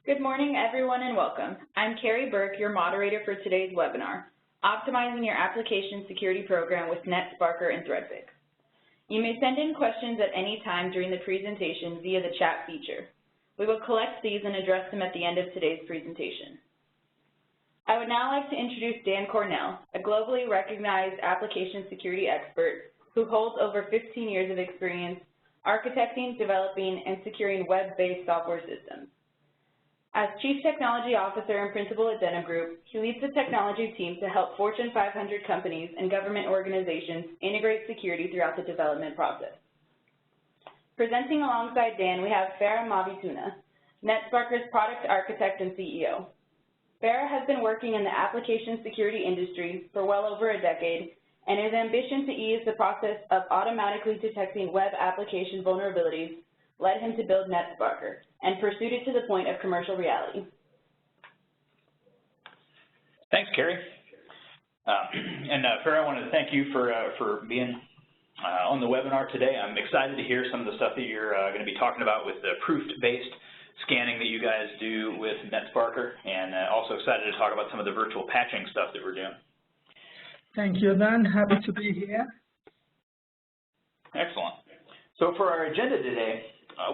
Good morning, everyone, and welcome. I'm Carrie Burke, your moderator for today's webinar, Optimizing Your Application Security Program with Netsparker and ThreadFix. You may send in questions at any time during the presentation via the chat feature. We will collect these and address them at the end of today's presentation. I would now like to introduce Dan Cornell, a globally recognized application security expert who holds over 15 years of experience architecting, developing, and securing web-based software systems. As Chief Technology Officer and Principal at Denham Group, he leads the technology team to help Fortune 500 companies and government organizations integrate security throughout the development process. Presenting alongside Dan, we have Farah Mavituna, Netsparker's product architect and CEO. Farah has been working in the application security industry for well over a decade, and his ambition to ease the process of automatically detecting web application vulnerabilities led him to build Netsparker and pursued it to the point of commercial reality. Thanks, Carrie. Farah, I wanted to thank you for being on the webinar today. I'm excited to hear some of the stuff that you're going to be talking about with the proof-based scanning that you guys do with Netsparker, and also excited to talk about some of the virtual patching stuff that we're doing. Thank you, Dan. Happy to be here. Excellent. So for our agenda today,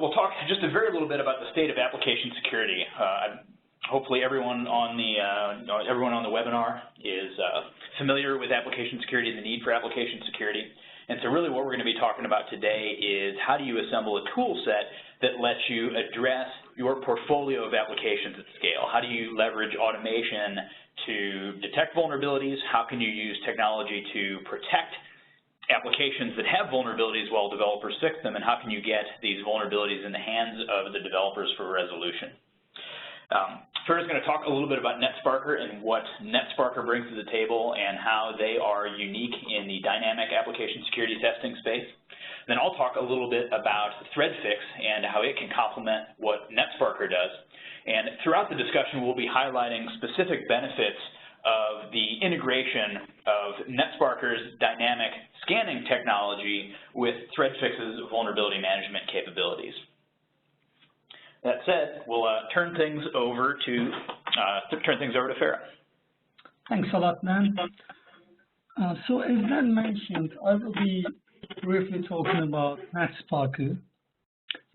we'll talk just a very little bit about the state of application security. Hopefully everyone on the webinar is familiar with application security and the need for application security. And so really what we're going to be talking about today is how do you assemble a tool set that lets you address your portfolio of applications at scale? How do you leverage automation to detect vulnerabilities? How can you use technology to protect applications that have vulnerabilities while developers fix them, and how can you get these vulnerabilities in the hands of the developers for resolution? Farah's going to talk a little bit about Netsparker and what Netsparker brings to the table and how they are unique in the dynamic application security testing space. Then I'll talk a little bit about ThreadFix and how it can complement what Netsparker does. And throughout the discussion, we'll be highlighting specific benefits of the integration of Netsparker's dynamic scanning technology with ThreadFix's vulnerability management capabilities. That said, we'll turn things over to Farah. Thanks a lot, Dan. So as Dan mentioned, I will be briefly talking about Netsparker.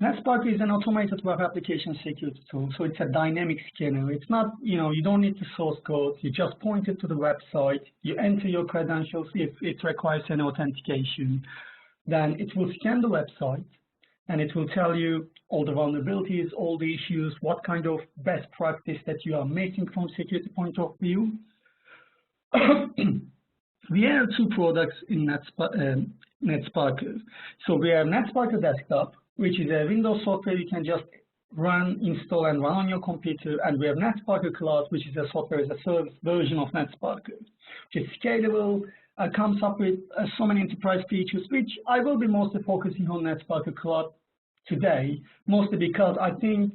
Netsparker is an automated web application security tool, so it's a dynamic scanner. It's not, you don't need the source code. You just point it to the website. You enter your credentials. If it requires an authentication, then it will scan the website, and it will tell you all the vulnerabilities, all the issues, what kind of best practice that you are making from security point of view. We have two products in Netsparker. So we have Netsparker Desktop, which is a Windows software you can just install and run on your computer, and we have Netsparker Cloud, which is a software as a service version of Netsparker, which is scalable, comes up with so many enterprise features, which I will be mostly focusing on Netsparker Cloud today, mostly because I think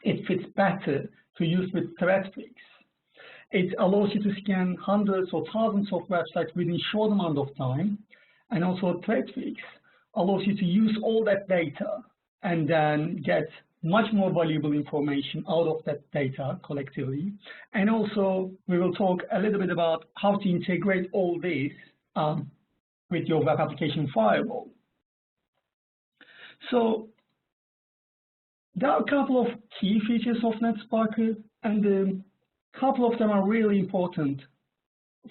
it fits better to use with ThreadFix. It allows you to scan hundreds or thousands of websites within a short amount of time, and also ThreadFix allows you to use all that data and then get much more valuable information out of that data collectively. And also, we will talk a little bit about how to integrate all this with your web application firewall. So there are a couple of key features of Netsparker, and a couple of them are really important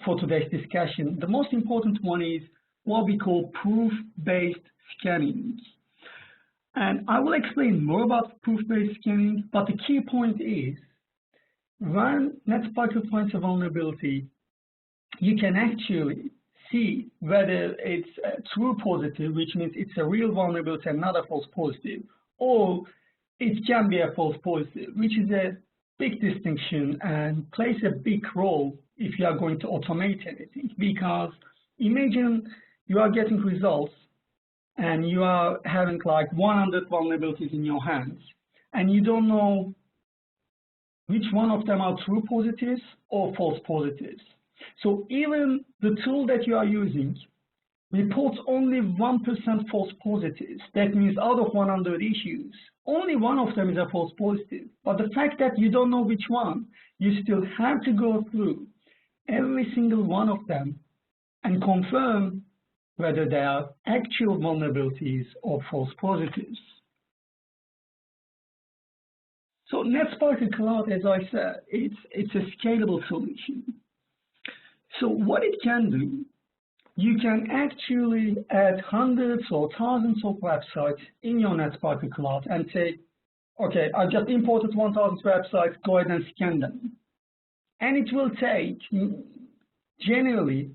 for today's discussion. The most important one is what we call proof-based scanning. And I will explain more about proof-based scanning, but the key point is when Netsparker finds a vulnerability, you can actually see whether it's a true positive, which means it's a real vulnerability and not a false positive, or it can be a false positive, which is a big distinction and plays a big role if you are going to automate anything. Because imagine you are getting results and you are having like 100 vulnerabilities in your hands, and you don't know which one of them are true positives or false positives. So even the tool that you are using reports only 1% false positives. That means out of 100 issues, only one of them is a false positive. But the fact that you don't know which one, you still have to go through every single one of them and confirm whether they are actual vulnerabilities or false positives. So Netsparker Cloud, as I said, it's a scalable solution. So what it can do, you can actually add hundreds or thousands of websites in your Netsparker Cloud and say, okay, I've just imported 1,000 websites, go ahead and scan them. And it will take, generally,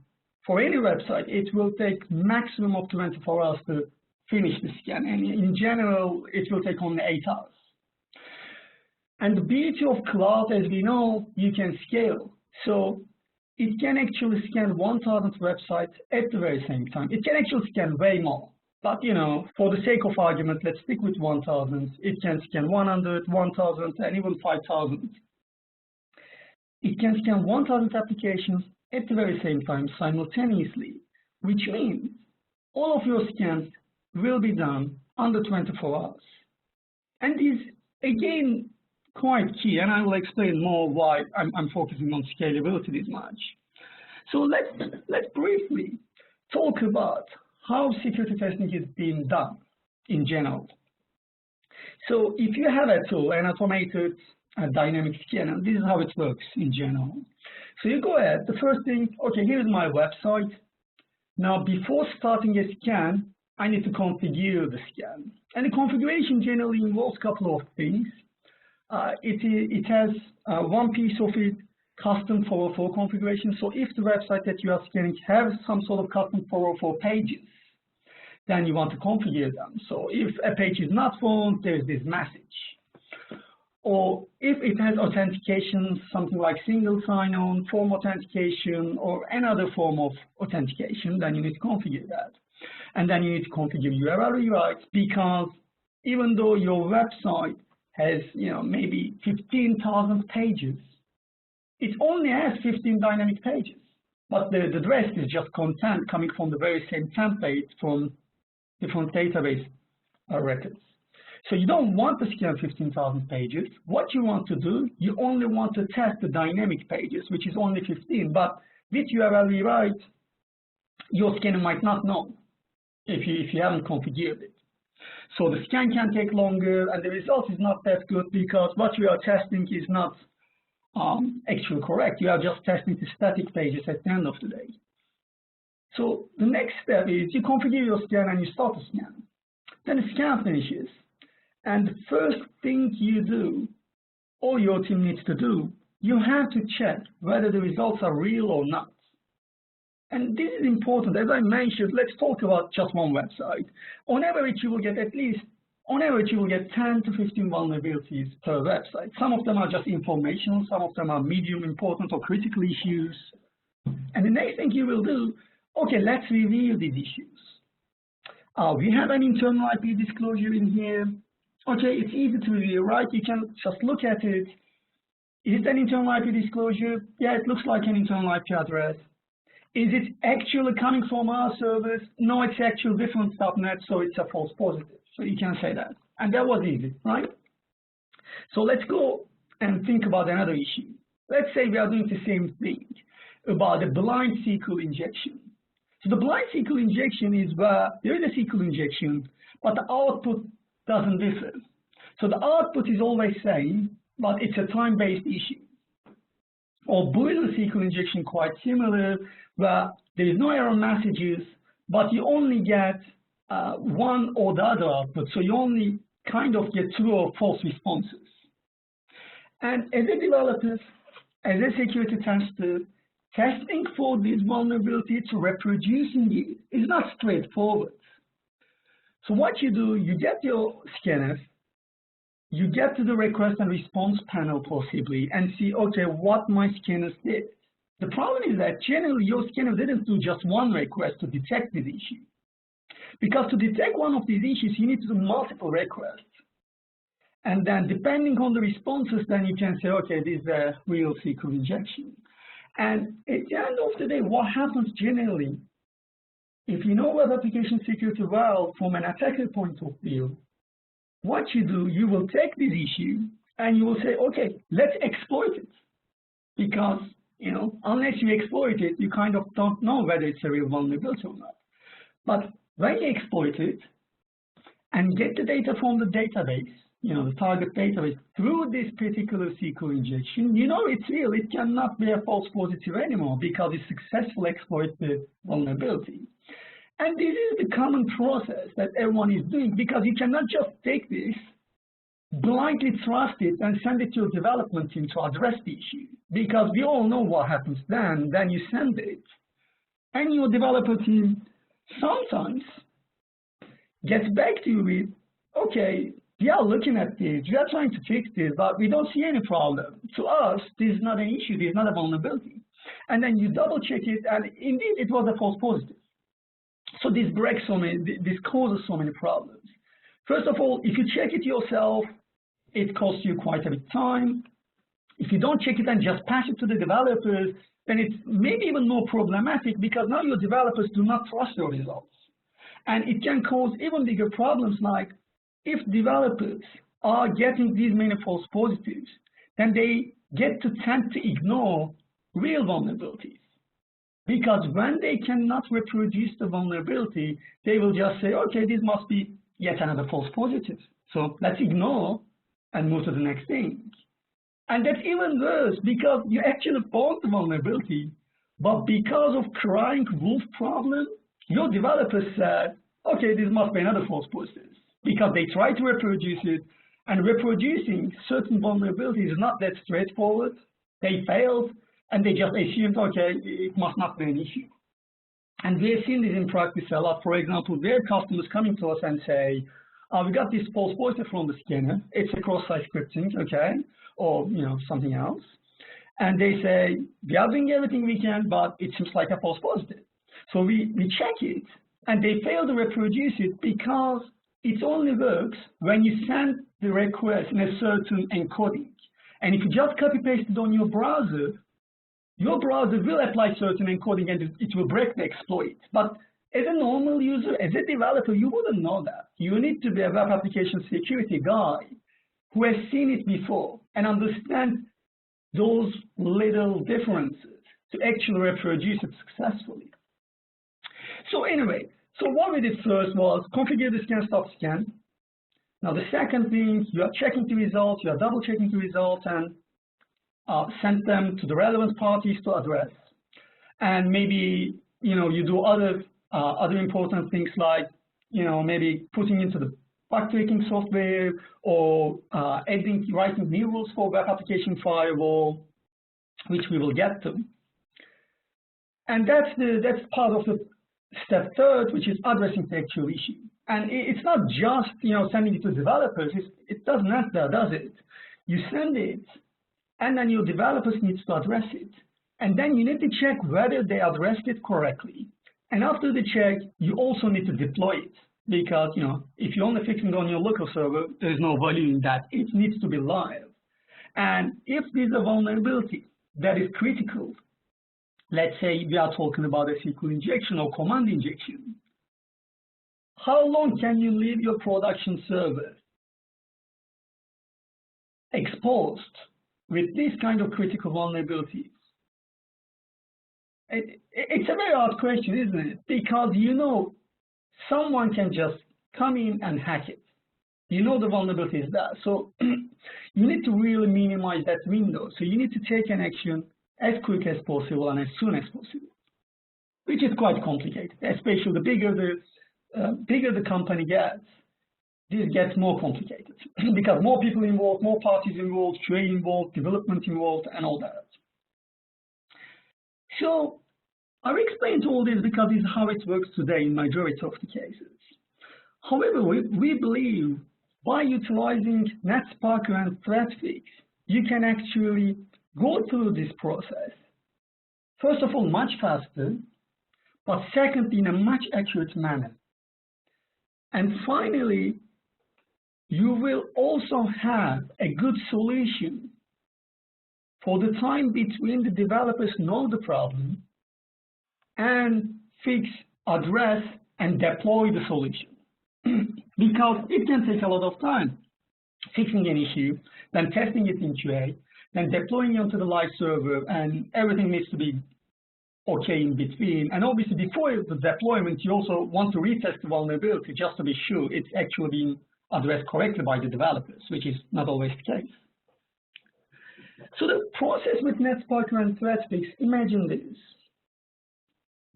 for any website, it will take maximum of 24 hours to finish the scan. And in general, it will take only 8 hours. And the beauty of cloud, as we know, you can scale. So it can actually scan 1,000 websites at the very same time. It can actually scan way more. But, you know, for the sake of argument, let's stick with 1,000. It can scan 100, 1,000, and even 5,000. It can scan 1,000 applications at the very same time simultaneously, which means all of your scans will be done under 24 hours. And is, again, quite key, and I will explain more why I'm focusing on scalability this much. So let's briefly talk about how security testing is being done in general. So if you have a tool, an automated dynamic scanner, this is how it works in general. So you go ahead, the first thing, okay, here's my website. Now before starting a scan, I need to configure the scan. And the configuration generally involves a couple of things. It has one piece of it, custom 404 configuration. So if the website that you are scanning has some sort of custom 404 pages, then you want to configure them. So if a page is not found, there's this message. Or if it has authentication, something like single sign-on, form authentication, or another form of authentication, then you need to configure that. And then you need to configure URL rewrites, because even though your website has, you know, maybe 15,000 pages, it only has 15 dynamic pages, but the rest is just content coming from the very same template from different database records. So you don't want to scan 15,000 pages. What you want to do, you only want to test the dynamic pages, which is only 15, but with URL rewrite, your scanner might not know if you haven't configured it. So the scan can take longer, and the result is not that good because what you are testing is not actually correct. You are just testing the static pages at the end of the day. So the next step is you configure your scan and you start the scan. Then the scan finishes. And the first thing you do, or your team needs to do, you have to check whether the results are real or not. And this is important. As I mentioned, let's talk about just one website. On average, you will get 10 to 15 vulnerabilities per website. Some of them are just informational, some of them are medium important or critical issues. And the next thing you will do, okay, let's review these issues. We have an internal IP disclosure in here. Okay, it's easy to review, right? You can just look at it. Is it an internal IP disclosure? Yeah, it looks like an internal IP address. Is it actually coming from our service? No, it's actually different subnet, so it's a false positive. So you can say that. And that was easy, right? So let's go and think about another issue. Let's say we are doing the same thing about the blind SQL injection. So the blind SQL injection is where there is a SQL injection, but the output doesn't differ. So the output is always same, but it's a time-based issue. Or Boolean SQL injection quite similar, where there is no error messages, but you only get one or the other output. So you only kind of get true or false responses. And as a developer, as a security tester, testing for this vulnerability to reproducing it is not straightforward. So what you do, you get your scanner, you get to the request and response panel possibly and see, okay, what my scanners did. The problem is that generally your scanner didn't do just one request to detect this issue. Because to detect one of these issues, you need to do multiple requests. And then depending on the responses, then you can say, okay, this is a real SQL injection. And at the end of the day, what happens generally if you know web application security well from an attacker point of view, what you do, you will take this issue and you will say, okay, let's exploit it. Because, you know, unless you exploit it, you kind of don't know whether it's a real vulnerability or not. But when you exploit it and get the data from the database, you know, the target database, through this particular SQL injection, you know it's real. It cannot be a false positive anymore because it successfully exploits the vulnerability. And this is the common process that everyone is doing, because you cannot just take this, blindly trust it, and send it to your development team to address the issue. Because we all know what happens then you send it. And your developer team sometimes gets back to you with, okay, we are looking at this, we are trying to fix this, but we don't see any problem. To us, this is not an issue, this is not a vulnerability. And then you double check it, and indeed it was a false positive. So this breaks this causes so many problems. First of all, if you check it yourself, it costs you quite a bit of time. If you don't check it and just pass it to the developers, then it's maybe even more problematic, because now your developers do not trust your results. And it can cause even bigger problems, like if developers are getting these many false positives, then they get to tend to ignore real vulnerabilities. Because when they cannot reproduce the vulnerability, they will just say, okay, this must be yet another false positive. So let's ignore and move to the next thing. And that's even worse, because you actually found the vulnerability, but because of crying wolf problem, your developers said, okay, this must be another false positive. Because they tried to reproduce it, and reproducing certain vulnerabilities is not that straightforward. They failed, and they just assumed, okay, it must not be an issue. And we have seen this in practice a lot. For example, where customers coming to us and say, we got this false positive from the scanner. It's a cross-site scripting, okay, or something else. And they say, we are doing everything we can, but it seems like a false positive. So we check it, and they fail to reproduce it because it only works when you send the request in a certain encoding. And if you just copy-paste it on your browser will apply certain encoding and it will break the exploit. But as a normal user, as a developer, you wouldn't know that. You need to be a web application security guy who has seen it before and understand those little differences to actually reproduce it successfully. So anyway, so what we did first was configure the scan stop scan. Now the second thing, you are checking the results, you are double checking the results, and send them to the relevant parties to address. And maybe you do other important things like maybe putting into the backtracking software, or writing new rules for web application firewall, which we will get to. And that's part of the step third, which is addressing the actual issue. And it's not just sending it to developers. It doesn't end there, does it? You send it, and then your developers need to address it. And then you need to check whether they addressed it correctly. And after the check, you also need to deploy it. Because if you're only fixing it on your local server, there is no value in that. It needs to be live. And if there's a vulnerability that is critical, let's say we are talking about a SQL injection or command injection, how long can you leave your production server exposed with this kind of critical vulnerabilities? It's a very hard question, isn't it? Because someone can just come in and hack it. The vulnerability is there. So you need to really minimize that window. So you need to take an action as quick as possible and as soon as possible, which is quite complicated, especially the bigger the company gets. This gets more complicated because more people involved, more parties involved, trade involved, development involved, and all that. So I've explained all this because it's how it works today in majority of the cases. However, we believe by utilizing Netsparker and ThreadFix, you can actually go through this process. First of all, much faster, but second, in a much accurate manner. And finally, you will also have a good solution for the time between the developers know the problem and fix address and deploy the solution. Because it can take a lot of time fixing an issue, then testing it in QA, then deploying it onto the live server, and everything needs to be okay in between. And obviously, before the deployment, you also want to retest the vulnerability just to be sure it's actually being addressed correctly by the developers, which is not always the case. So the process with Netsparker and ThreadFix, imagine this.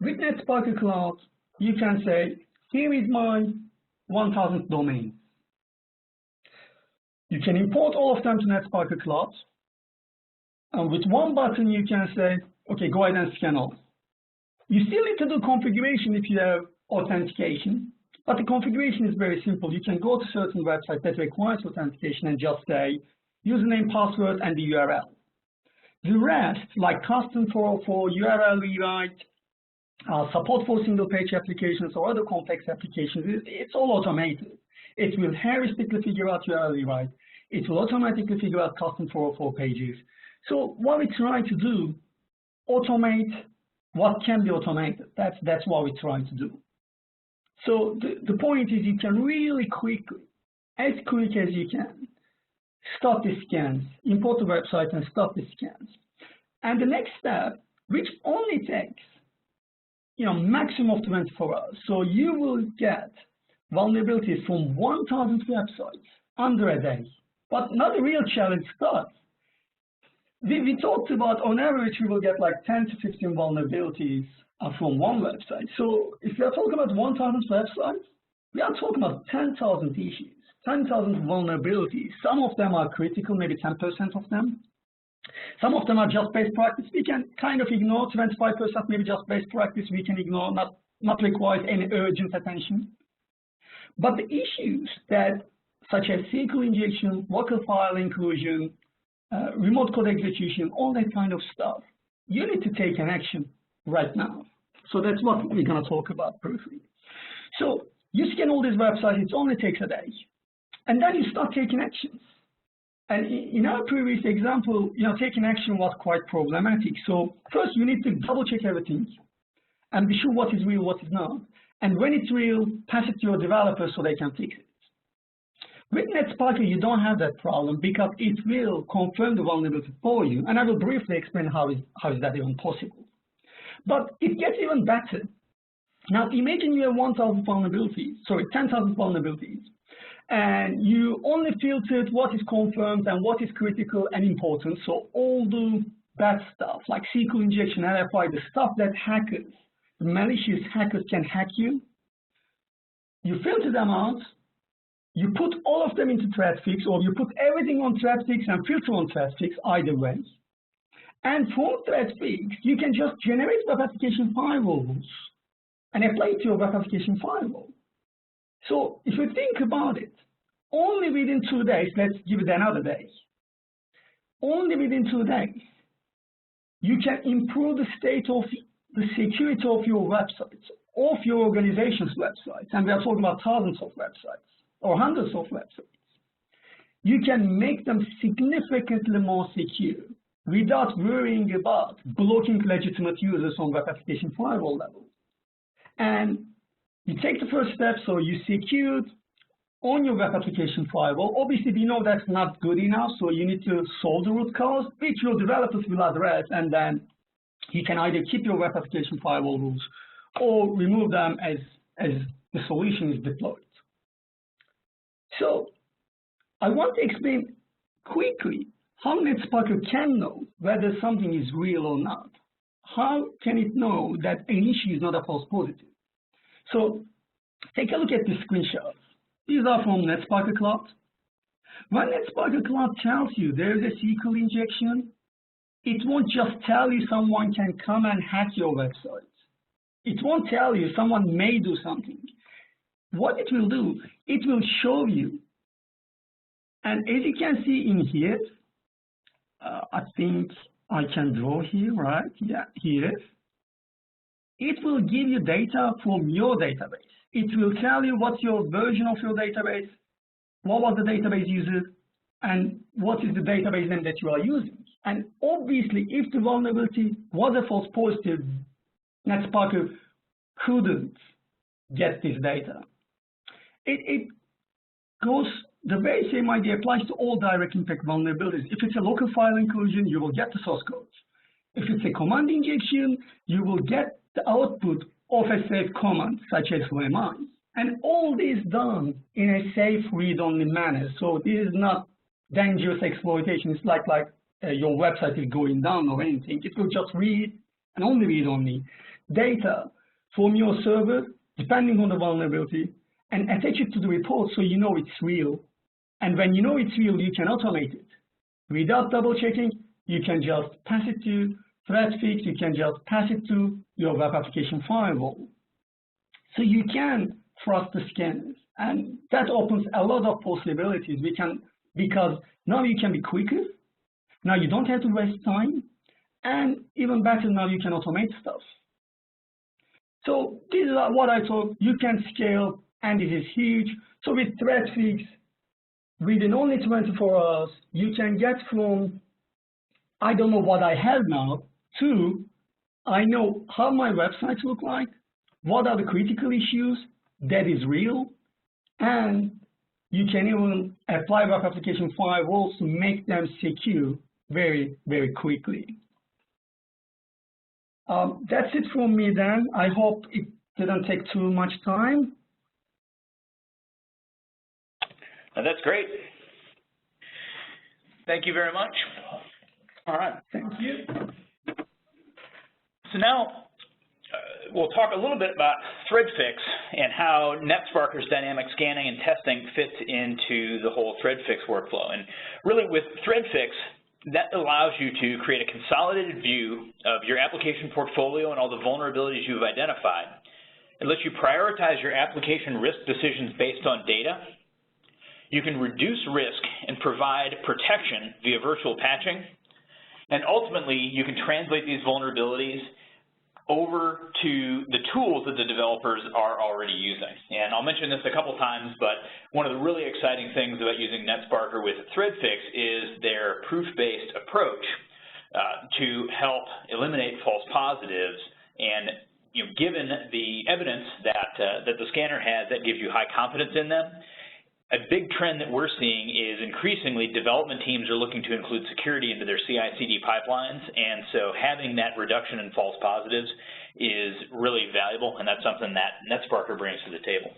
With Netsparker Cloud, you can say, here is my 1,000 domains. You can import all of them to Netsparker Cloud. And with one button, you can say, okay, go ahead and scan all. You still need to do configuration if you have authentication, but the configuration is very simple. You can go to certain websites that requires authentication and just say username, password, and the URL. The rest, like custom 404, URL rewrite, support for single-page applications or other complex applications, it's all automated. It will heuristically figure out URL rewrite. It will automatically figure out custom 404 pages. So what we try to do, automate what can be automated. That's what we try to do. So the point is you can really quickly, as quick as you can, stop the scans, import the website and stop the scans. And the next step, which only takes maximum of 24 hours. So you will get vulnerabilities from 1,000 websites under a day. But not a real challenge starts. We talked about, on average, we will get like 10 to 15 vulnerabilities from one website. So if we are talking about 1,000 websites, we are talking about 10,000 issues, 10,000 vulnerabilities. Some of them are critical, maybe 10% of them. Some of them are just best practice. We can kind of ignore 25%, maybe just best practice. We can ignore, not require any urgent attention. But the issues that, such as SQL injection, local file inclusion, remote code execution, all that kind of stuff, you need to take an action right now. So that's what we're going to talk about briefly. So you scan all these websites, it only takes a day. And then you start taking actions. And in our previous example, taking action was quite problematic. So first, you need to double check everything and be sure what is real, what is not. And when it's real, pass it to your developers so they can fix it. With Netsparker, you don't have that problem because it will confirm the vulnerability for you. And I will briefly explain how is that even possible. But it gets even better. Now, imagine you have 10,000 vulnerabilities. And you only filtered what is confirmed and what is critical and important. So all the bad stuff like SQL injection, LFI, the stuff that hackers, the malicious hackers can hack you, you filter them out, you put all of them into ThreadFix, or you put everything on ThreadFix and filter on ThreadFix, either way. And from ThreadFix, you can just generate web application firewalls and apply it to your web application firewall. So if you think about it, only within 2 days, let's give it another day, only within 2 days, you can improve the state of the security of your websites, of your organization's websites, and we are talking about thousands of websites or hundreds of websites. You can make them significantly more secure without worrying about blocking legitimate users on web application firewall level. And you take the first step, so you secured on your web application firewall. Obviously, we know that's not good enough, so you need to solve the root cause, which your developers will address, and then you can either keep your web application firewall rules or remove them as the solution is deployed. So I want to explain quickly how Netsparker can know whether something is real or not. How can it know that an issue is not a false positive? So take a look at the screenshots. These are from Netsparker Cloud. When Netsparker Cloud tells you there is a SQL injection, it won't just tell you someone can come and hack your website. It won't tell you someone may do something. What it will do, it will show you. And as you can see in here, I think I can draw here, right? Yeah, here. It will give you data from your database. It will tell you what's your version of your database, what was the database user, and what is the database name that you are using. And obviously, if the vulnerability was a false positive, Netsparker couldn't get this data. It goes, the very same idea applies to all direct impact vulnerabilities. If it's a local file inclusion, you will get the source code. If it's a command injection, you will get the output of a safe command, such as UMI. And all this done in a safe read-only manner. So this is not dangerous exploitation. It's like your website is going down or anything. It will just read and only read only data from your server, depending on the vulnerability, and attach it to the report so you know it's real. And when you know it's real, you can automate it. Without double checking, you can just pass it to ThreadFix, you can just pass it to your web application firewall. So you can trust the scanners. And that opens a lot of possibilities. Because now you can be quicker, now you don't have to waste time, and even better, now you can automate stuff. So this is what I thought. You can scale, and this is huge. So with ThreadFix, within only 24 hours, you can get from, I don't know what I have now, to I know how my websites look like, what are the critical issues that is real, and you can even apply web application firewalls to make them secure very, very quickly. That's it from me then. I hope it didn't take too much time. That's great. Thank you very much. All right. Thank you. So now we'll talk a little bit about ThreadFix and how Netsparker's dynamic scanning and testing fits into the whole ThreadFix workflow. And really with ThreadFix, that allows you to create a consolidated view of your application portfolio and all the vulnerabilities you've identified. It lets you prioritize your application risk decisions based on data. You can reduce risk and provide protection via virtual patching. And ultimately, you can translate these vulnerabilities over to the tools that the developers are already using. And I'll mention this a couple times, but one of the really exciting things about using Netsparker with ThreadFix is their proof-based approach to help eliminate false positives. And given the evidence that the scanner has that gives you high confidence in them, a big trend that we're seeing is increasingly development teams are looking to include security into their CI/CD pipelines, and so having that reduction in false positives is really valuable, and that's something that Netsparker brings to the table.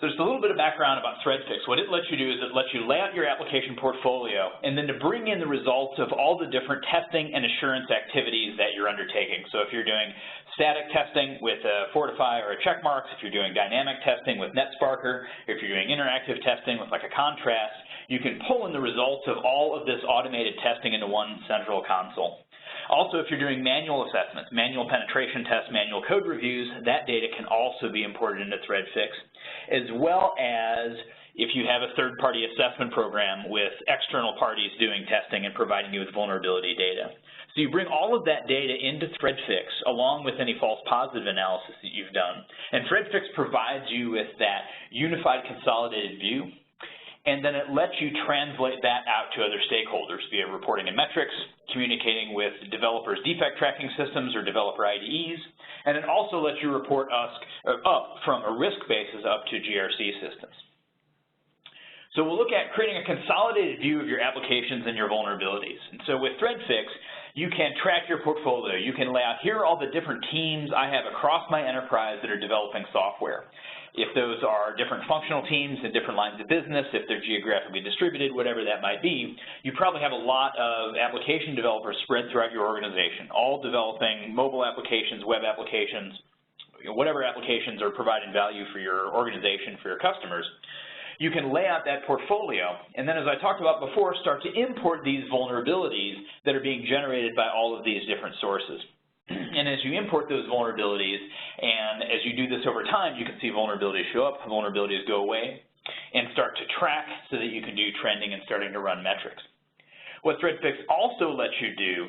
So just a little bit of background about ThreadFix. What it lets you do is it lets you lay out your application portfolio and then to bring in the results of all the different testing and assurance activities that you're undertaking. So if you're doing static testing with a Fortify or a Checkmarks, if you're doing dynamic testing with Netsparker, if you're doing interactive testing with like a Contrast, you can pull in the results of all of this automated testing into one central console. Also, if you're doing manual assessments, manual penetration tests, manual code reviews, that data can also be imported into ThreadFix, as well as if you have a third-party assessment program with external parties doing testing and providing you with vulnerability data. So you bring all of that data into ThreadFix along with any false positive analysis that you've done. And ThreadFix provides you with that unified consolidated view, and then it lets you translate that out to other stakeholders via reporting and metrics, communicating with developers' defect tracking systems or developer IDEs, and it also lets you report up from a risk basis up to GRC systems. So we'll look at creating a consolidated view of your applications and your vulnerabilities. And so with ThreadFix, you can track your portfolio. You can lay out, here are all the different teams I have across my enterprise that are developing software. If those are different functional teams in different lines of business, if they're geographically distributed, whatever that might be, you probably have a lot of application developers spread throughout your organization, all developing mobile applications, web applications, whatever applications are providing value for your organization, for your customers. You can lay out that portfolio, and then as I talked about before, start to import these vulnerabilities that are being generated by all of these different sources. And as you import those vulnerabilities, and as you do this over time, you can see vulnerabilities show up, vulnerabilities go away, and start to track so that you can do trending and starting to run metrics. What ThreadFix also lets you do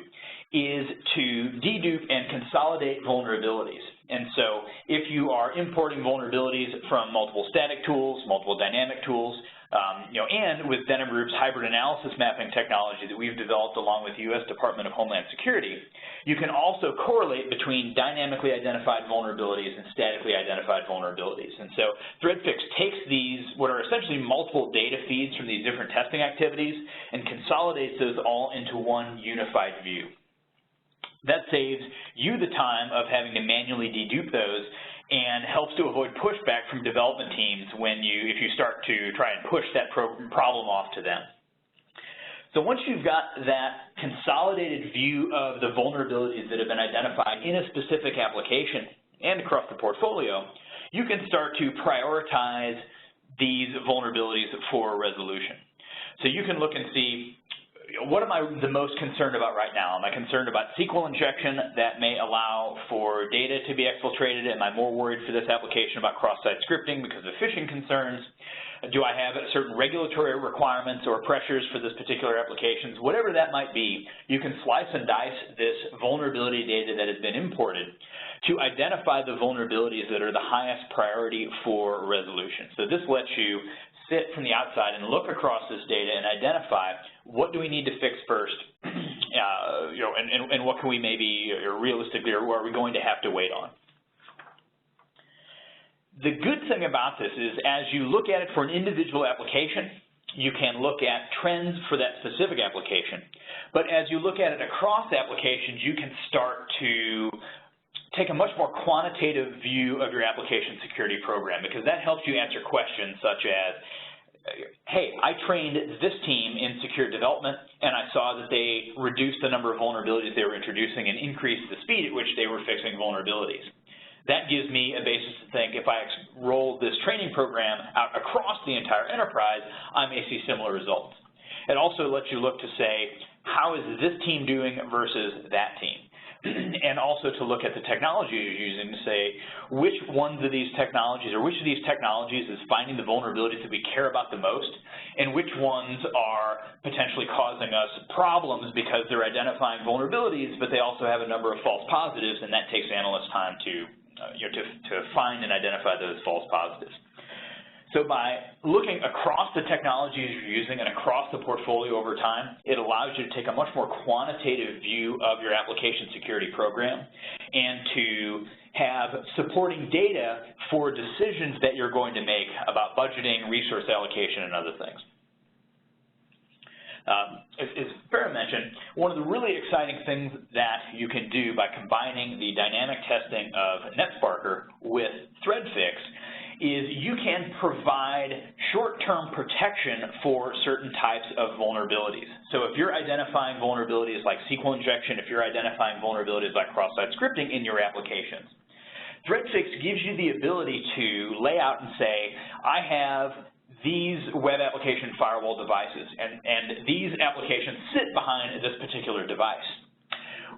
is to dedupe and consolidate vulnerabilities. And so if you are importing vulnerabilities from multiple static tools, multiple dynamic tools, And with Denham Group's hybrid analysis mapping technology that we've developed along with the U.S. Department of Homeland Security, you can also correlate between dynamically identified vulnerabilities and statically identified vulnerabilities. And so ThreadFix takes these, what are essentially multiple data feeds from these different testing activities, and consolidates those all into one unified view. That saves you the time of having to manually dedupe those, and helps to avoid pushback from development teams if you start to try and push that problem off to them. So once you've got that consolidated view of the vulnerabilities that have been identified in a specific application and across the portfolio, you can start to prioritize these vulnerabilities for resolution. So you can look and see, what am I the most concerned about right now? Am I concerned about SQL injection that may allow for data to be exfiltrated? Am I more worried for this application about cross-site scripting because of phishing concerns? Do I have certain regulatory requirements or pressures for this particular applications? Whatever that might be, you can slice and dice this vulnerability data that has been imported to identify the vulnerabilities that are the highest priority for resolution. So this lets you sit from the outside and look across this data and identify what do we need to fix first, and what can we maybe, or realistically, or are we going to have to wait on. The good thing about this is as you look at it for an individual application, you can look at trends for that specific application. But as you look at it across applications, you can start to take a much more quantitative view of your application security program, because that helps you answer questions such as, hey, I trained this team in secure development, and I saw that they reduced the number of vulnerabilities they were introducing and increased the speed at which they were fixing vulnerabilities. That gives me a basis to think if I roll this training program out across the entire enterprise, I may see similar results. It also lets you look to say, how is this team doing versus that team? And also to look at the technology you're using to say which ones of these technologies, or which of these technologies is finding the vulnerabilities that we care about the most, and which ones are potentially causing us problems because they're identifying vulnerabilities, but they also have a number of false positives, and that takes analysts time to find and identify those false positives. So by looking across the technologies you're using and across the portfolio over time, it allows you to take a much more quantitative view of your application security program and to have supporting data for decisions that you're going to make about budgeting, resource allocation, and other things. As Farah mentioned, one of the really exciting things that you can do by combining the dynamic testing of Netsparker with ThreadFix is you can provide short-term protection for certain types of vulnerabilities. So if you're identifying vulnerabilities like SQL injection, if you're identifying vulnerabilities like cross-site scripting in your applications, ThreadFix gives you the ability to lay out and say, I have these web application firewall devices, and these applications sit behind this particular device.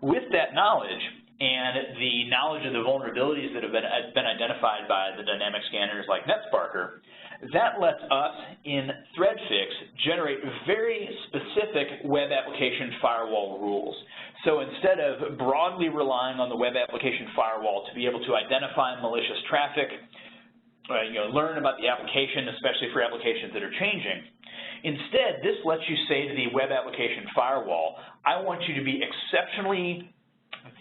With that knowledge, and the knowledge of the vulnerabilities that have been identified by the dynamic scanners like Netsparker, that lets us in ThreadFix generate very specific web application firewall rules. So instead of broadly relying on the web application firewall to be able to identify malicious traffic, learn about the application, especially for applications that are changing, instead this lets you say to the web application firewall, I want you to be exceptionally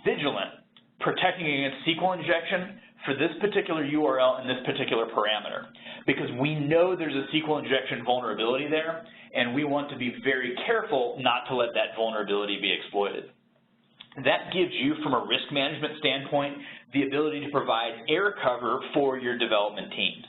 vigilant, protecting against SQL injection for this particular URL and this particular parameter, because we know there's a SQL injection vulnerability there, and we want to be very careful not to let that vulnerability be exploited. That gives you, from a risk management standpoint, the ability to provide air cover for your development teams.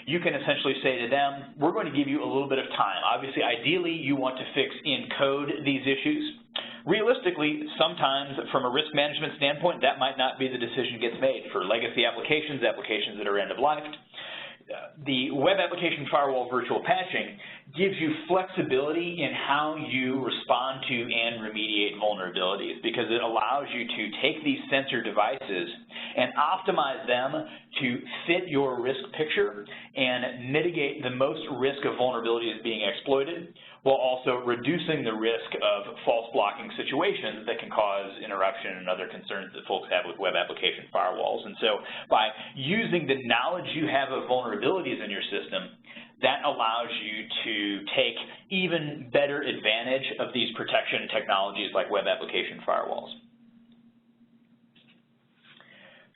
You can essentially say to them, we're going to give you a little bit of time. Obviously, ideally, you want to fix in code these issues. Realistically, sometimes from a risk management standpoint, that might not be the decision gets made for legacy applications, applications that are end-of-life. The web application firewall virtual patching gives you flexibility in how you respond to and remediate vulnerabilities, because it allows you to take these sensor devices and optimize them to fit your risk picture and mitigate the most risk of vulnerabilities being exploited, while also reducing the risk of false blocking situations that can cause interruption and other concerns that folks have with web application firewalls. And so by using the knowledge you have of vulnerabilities in your system, that allows you to take even better advantage of these protection technologies like web application firewalls.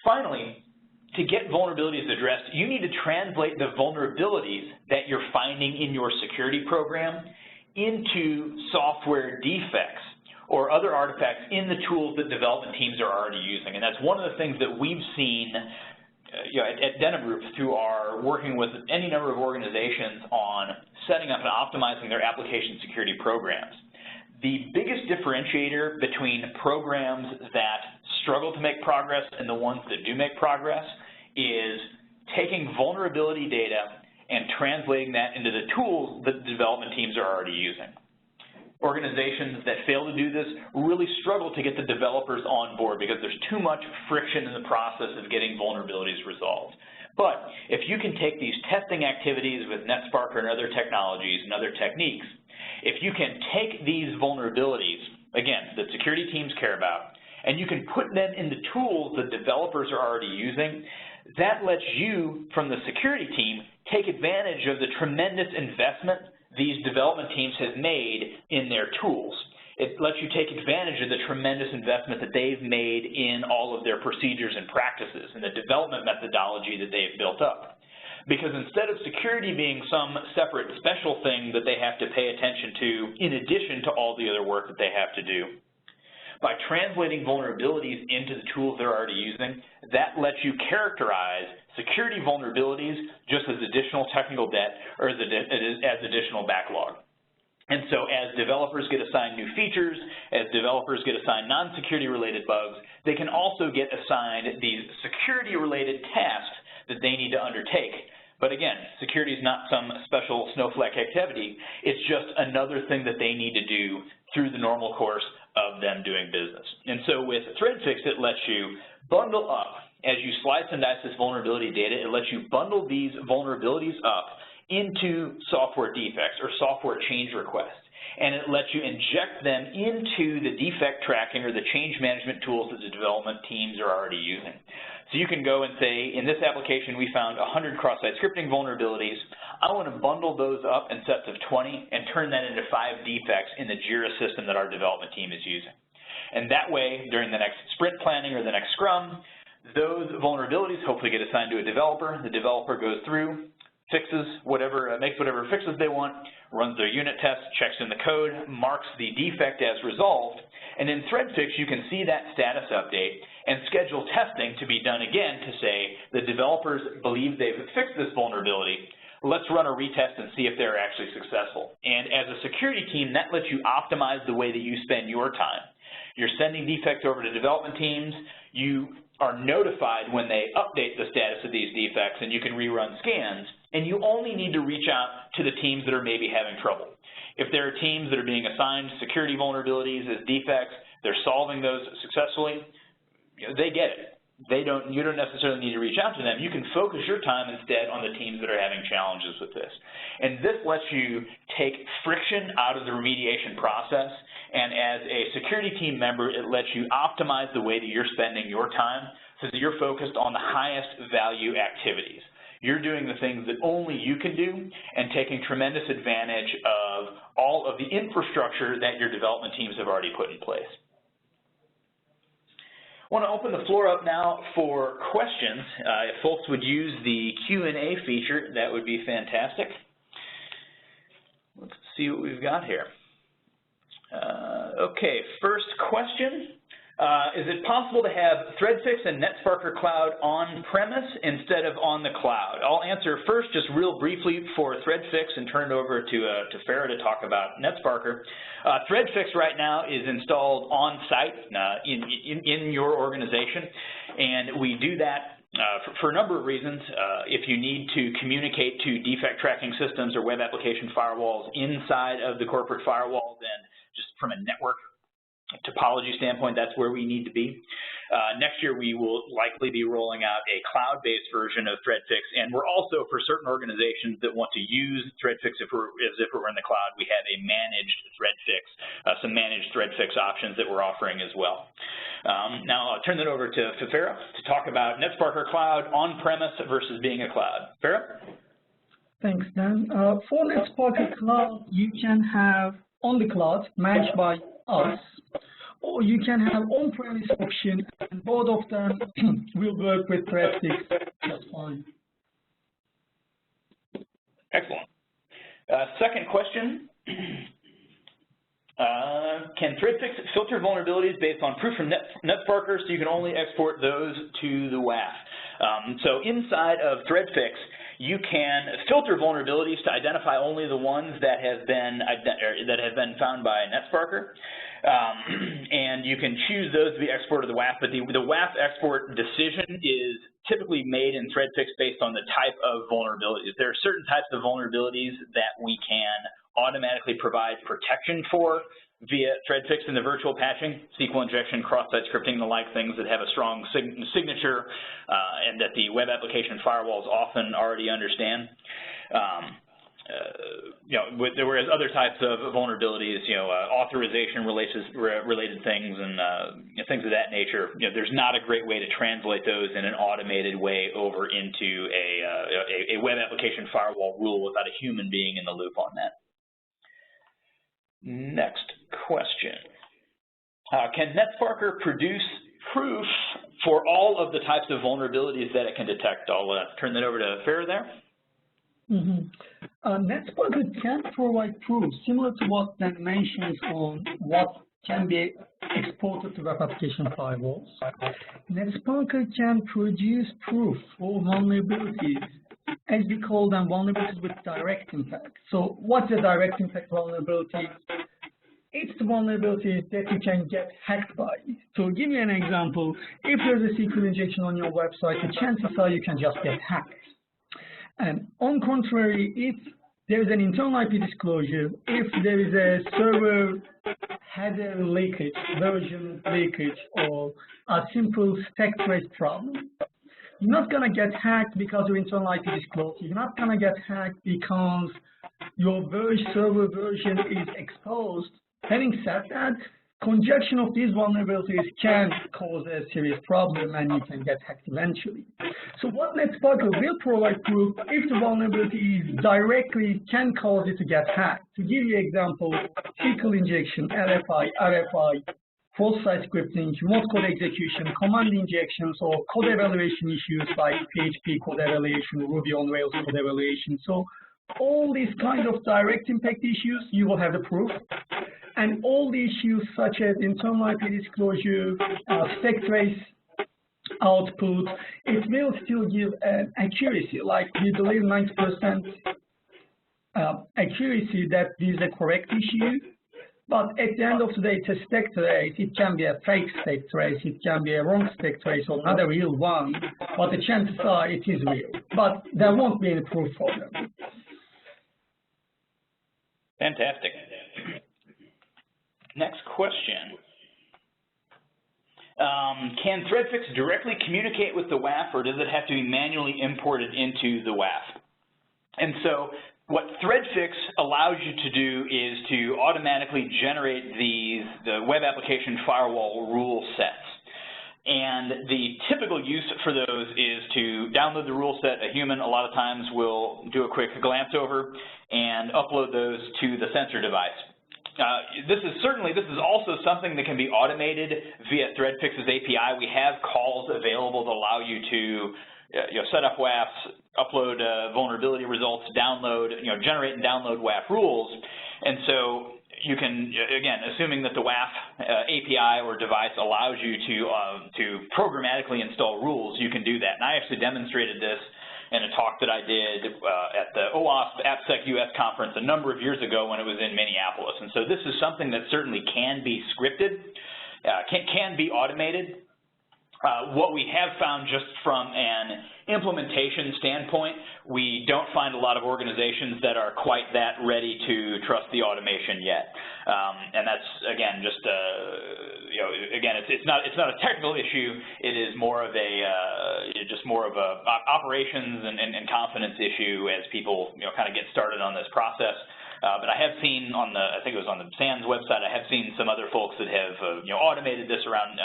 Finally, to get vulnerabilities addressed, you need to translate the vulnerabilities that you're finding in your security program into software defects or other artifacts in the tools that development teams are already using. And that's one of the things that we've seen at Denham Group through our working with any number of organizations on setting up and optimizing their application security programs. The biggest differentiator between programs that struggle to make progress and the ones that do make progress is taking vulnerability data and translating that into the tools that the development teams are already using. Organizations that fail to do this really struggle to get the developers on board because there's too much friction in the process of getting vulnerabilities resolved. But if you can take these testing activities with Netsparker and other technologies and other techniques, if you can take these vulnerabilities, again, that security teams care about, and you can put them in the tools that developers are already using, that lets you, from the security team, take advantage of the tremendous investment these development teams have made in their tools. It lets you take advantage of the tremendous investment that they've made in all of their procedures and practices and the development methodology that they've built up. Because instead of security being some separate special thing that they have to pay attention to in addition to all the other work that they have to do, by translating vulnerabilities into the tools they're already using, that lets you characterize security vulnerabilities just as additional technical debt or as additional backlog. And so as developers get assigned new features, as developers get assigned non-security related bugs, they can also get assigned these security related tasks that they need to undertake. But again, security is not some special snowflake activity. It's just another thing that they need to do through the normal course of them doing business. And so with ThreadFix, it lets you bundle up, as you slice and dice this vulnerability data, it lets you bundle these vulnerabilities up into software defects or software change requests. And it lets you inject them into the defect tracking or the change management tools that the development teams are already using. So you can go and say, in this application, we found 100 cross-site scripting vulnerabilities. I want to bundle those up in sets of 20 and turn that into 5 defects in the JIRA system that our development team is using. And that way, during the next sprint planning or the next scrum, those vulnerabilities hopefully get assigned to a developer. The developer goes through, fixes whatever, makes whatever fixes they want, runs their unit test, checks in the code, marks the defect as resolved, and in ThreadFix you can see that status update and schedule testing to be done again to say the developers believe they've fixed this vulnerability. Let's run a retest and see if they're actually successful. And as a security team, that lets you optimize the way that you spend your time. You're sending defects over to development teams. You are notified when they update the status of these defects, and you can rerun scans, and you only need to reach out to the teams that are maybe having trouble. If there are teams that are being assigned security vulnerabilities as defects, they're solving those successfully, they get it. You don't necessarily need to reach out to them. You can focus your time instead on the teams that are having challenges with this. And this lets you take friction out of the remediation process, and as a security team member, it lets you optimize the way that you're spending your time so that you're focused on the highest value activities. You're doing the things that only you can do and taking tremendous advantage of all of the infrastructure that your development teams have already put in place. I want to open the floor up now for questions. If folks would use the Q&A feature, that would be fantastic. Let's see what we've got here. Okay, first question. Is it possible to have ThreadFix and Netsparker Cloud on-premise instead of on the cloud? I'll answer first just real briefly for ThreadFix and turn it over to Farah to talk about Netsparker. ThreadFix right now is installed on-site in your organization, and we do that for a number of reasons. If you need to communicate to defect tracking systems or web application firewalls inside of the corporate firewall, then just from a network topology standpoint, that's where we need to be. Next year, we will likely be rolling out a cloud-based version of ThreadFix, and we're also, for certain organizations that want to use ThreadFix as if it were in the cloud, we have a managed ThreadFix, some managed ThreadFix options that we're offering as well. Now, I'll turn it over to Farah to talk about Netsparker Cloud on-premise versus being a cloud. Farah? Thanks, Dan. For Netsparker Cloud, you can have on the cloud managed by us, or you can have on-premise option, and both of them will work with ThreadFix just fine. Excellent. Second question. Can ThreadFix filter vulnerabilities based on proof from Netsparker so you can only export those to the WAF? So inside of ThreadFix, you can filter vulnerabilities to identify only the ones that have been found by Netsparker, and you can choose those to be exported to the WAF. But the WAF export decision is typically made in ThreadFix based on the type of vulnerabilities. There are certain types of vulnerabilities that we can automatically provide protection for via ThreadFix in the virtual patching, SQL injection, cross-site scripting, the like, things that have a strong signature and that the web application firewalls often already understand. Whereas other types of vulnerabilities, authorization related things and things of that nature, there's not a great way to translate those in an automated way over into a web application firewall rule without a human being in the loop on that. Next question. Can Netsparker produce proof for all of the types of vulnerabilities that it can detect? I'll turn that over to Farah there. Netsparker can provide proof similar to what Dan mentions on what can be exported to web application firewalls. Netsparker can produce proof for vulnerabilities, as we call them, vulnerabilities with direct impact. So what's a direct impact vulnerability? It's the vulnerabilities that you can get hacked by. So to give you an example, if there's a SQL injection on your website, the chances are you can just get hacked. And on contrary, if there's an internal IP disclosure, if there is a server header leakage, version leakage, or a simple stack trace problem, you're not going to get hacked because your internal IP disclosure. You're not going to get hacked because your server version is exposed. Having said that, conjunction of these vulnerabilities can cause a serious problem and you can get hacked eventually. So what Netsparker will provide proof if the vulnerability is directly can cause it to get hacked. To give you an example, SQL injection, LFI, RFI, cross-site scripting, remote code execution, command injections, or code evaluation issues like PHP code evaluation, Ruby on Rails code evaluation. So all these kind of direct impact issues, you will have the proof. And all the issues such as internal IP disclosure, stack trace output, it will still give an accuracy, like we believe 90% accuracy that this is a correct issue. But at the end of the day, it's a stack trace. It can be a fake stack trace. It can be a wrong stack trace or not a real one. But the chances are it is real. But there won't be any proof for them. Fantastic. Next question. Can ThreadFix directly communicate with the WAF, or does it have to be manually imported into the WAF? And so what ThreadFix allows you to do is to automatically generate the web application firewall rule sets. And the typical use for those is to download the rule set. A human a lot of times will do a quick glance over and upload those to the sensor device. This is also something that can be automated via ThreadFix's API. We have calls available to allow you to set up WAFs, upload vulnerability results, download, generate and download WAF rules. And so you can, again, assuming that the WAF API or device allows you to programmatically install rules, you can do that. And I actually demonstrated this in a talk that I did at the OWASP AppSec US conference a number of years ago when it was in Minneapolis. And so this is something that certainly can be scripted, can be automated. What we have found just from an implementation standpoint, we don't find a lot of organizations that are quite that ready to trust the automation yet. And that's, again, just, again, it's not a technical issue. It is more of a, operations and confidence issue as people, kind of get started on this process. But I have seen on I think it was on the SANS website, I have seen some other folks that have, automated this around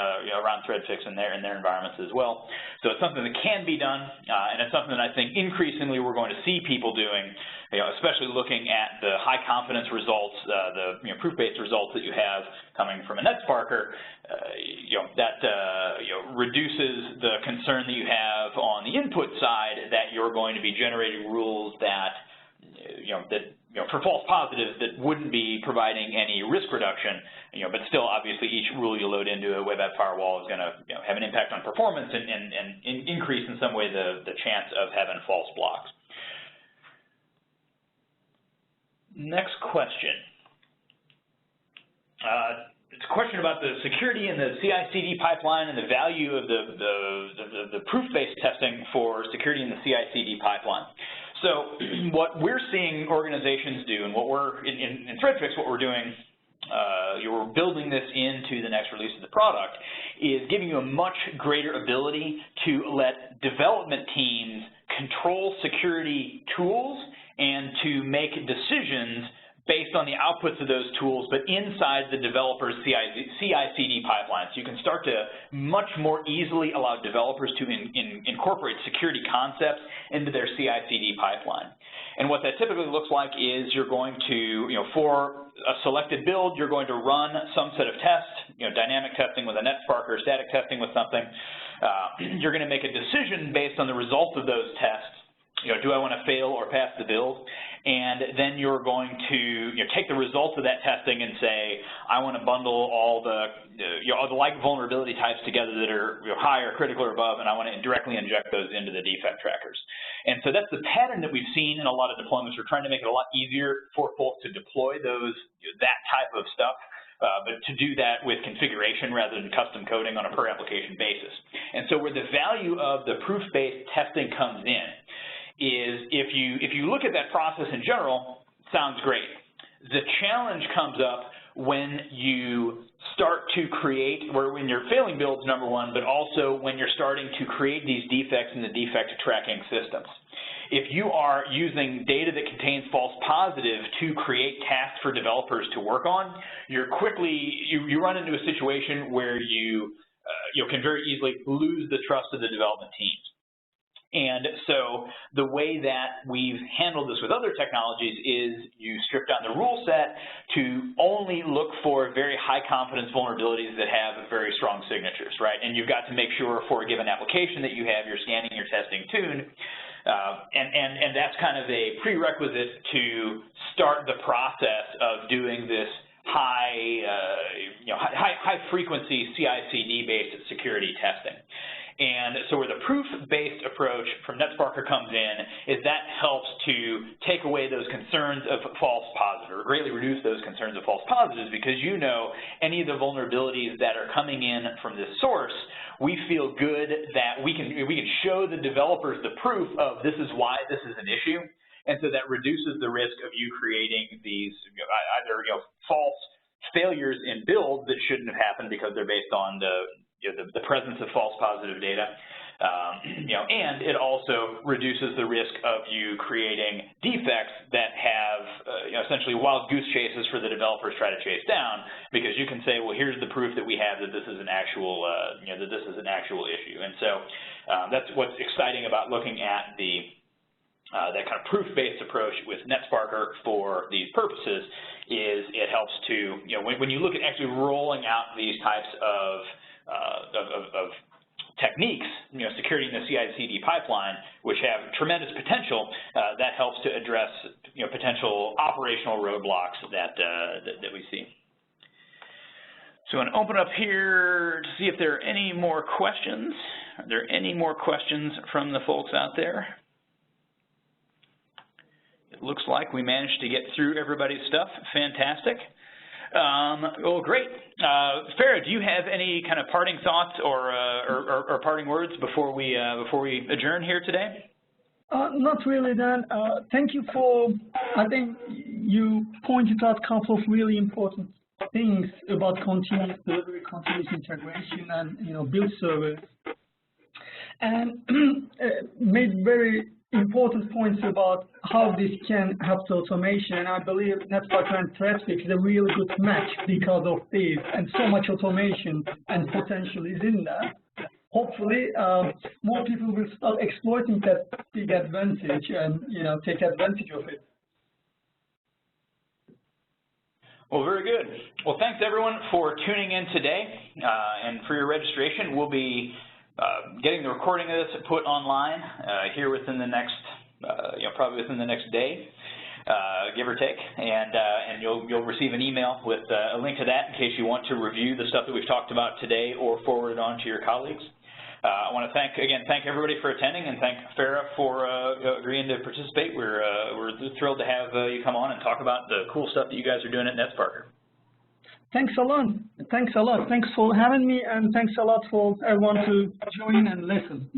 ThreadFix in their environments as well. So it's something that can be done. and it's something that I think increasingly we're going to see people doing, especially looking at the high confidence results, the proof-based results that you have coming from a Netsparker. That reduces the concern that you have on the input side that you're going to be generating rules that for false positives that wouldn't be providing any risk reduction, but still obviously each rule you load into a web app firewall is going to have an impact on performance and increase in some way the chance of having false blocks. Next question. It's a question about the security in the CI/CD pipeline and the value of the proof-based testing for security in the CI/CD pipeline. So what we're seeing organizations do, and what we're, in ThreadFix, what we're doing, we're building this into the next release of the product, is giving you a much greater ability to let development teams control security tools and to make decisions based on the outputs of those tools, but inside the developer's CI/CD pipeline. So you can start to much more easily allow developers to incorporate security concepts into their CI/CD pipeline. And what that typically looks like is you're going to, for a selected build, you're going to run some set of tests, dynamic testing with a Netsparker, static testing with something. You're going to make a decision based on the results of those tests. Do I want to fail or pass the build? And then you're going to take the results of that testing and say, I want to bundle all the like vulnerability types together that are high or critical or above, and I want to directly inject those into the defect trackers. And so that's the pattern that we've seen in a lot of deployments. We're trying to make it a lot easier for folks to deploy that type of stuff. But to do that with configuration rather than custom coding on a per application basis. And so where the value of the proof-based testing comes in is if you look at that process in general, sounds great. The challenge comes up when you start to create, or when you're failing builds, number one, but also when you're starting to create these defects in the defect tracking systems. If you are using data that contains false positive to create tasks for developers to work on, you run into a situation where you can very easily lose the trust of the development teams. And so the way that we've handled this with other technologies is you strip down the rule set to only look for very high confidence vulnerabilities that have very strong signatures, right? And you've got to make sure for a given application that you have your scanning, your testing tuned. And that's kind of a prerequisite to start the process of doing this high frequency CI/CD based security testing. And so where the proof-based approach from Netsparker comes in is that helps to take away those concerns of false positives, or greatly reduce those concerns of false positives, because any of the vulnerabilities that are coming in from this source, we feel good that we can show the developers the proof of this is why this is an issue, and so that reduces the risk of you creating these either false failures in builds that shouldn't have happened because they're based on the presence of false positive data, and it also reduces the risk of you creating defects that have essentially wild goose chases for the developers try to chase down, because you can say, well, here's the proof that we have that this is an actual issue. And so that's what's exciting about looking at that kind of proof-based approach with Netsparker for these purposes is it helps to, when you look at actually rolling out these types of techniques, security in the CI/CD pipeline, which have tremendous potential, that helps to address, potential operational roadblocks that we see. So I'm going to open up here to see if there are any more questions. Are there any more questions from the folks out there? It looks like we managed to get through everybody's stuff. Fantastic. Well, great. Farah, do you have any kind of parting thoughts or parting words before we adjourn here today? Not really, Dan. Thank you I think you pointed out a couple of really important things about continuous delivery, continuous integration, and build servers, and made very important points about how this can help the automation. And I believe Netsparker and ThreadFix is a really good match because of this, and so much automation and potential is in that. hopefully more people will start exploiting that big advantage and take advantage of it. Well, very good. Well, thanks everyone for tuning in today and for your registration. We'll be getting the recording of this put online here within the next, probably within the next day, give or take, and you'll receive an email with a link to that in case you want to review the stuff that we've talked about today or forward it on to your colleagues. I want to thank everybody for attending and thank Farah for agreeing to participate. We're thrilled to have you come on and talk about the cool stuff that you guys are doing at Netsparker. Thanks a lot. Thanks a lot. Thanks for having me, and thanks a lot for everyone to join and listen.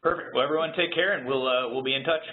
Perfect. Well, everyone take care, and we'll be in touch.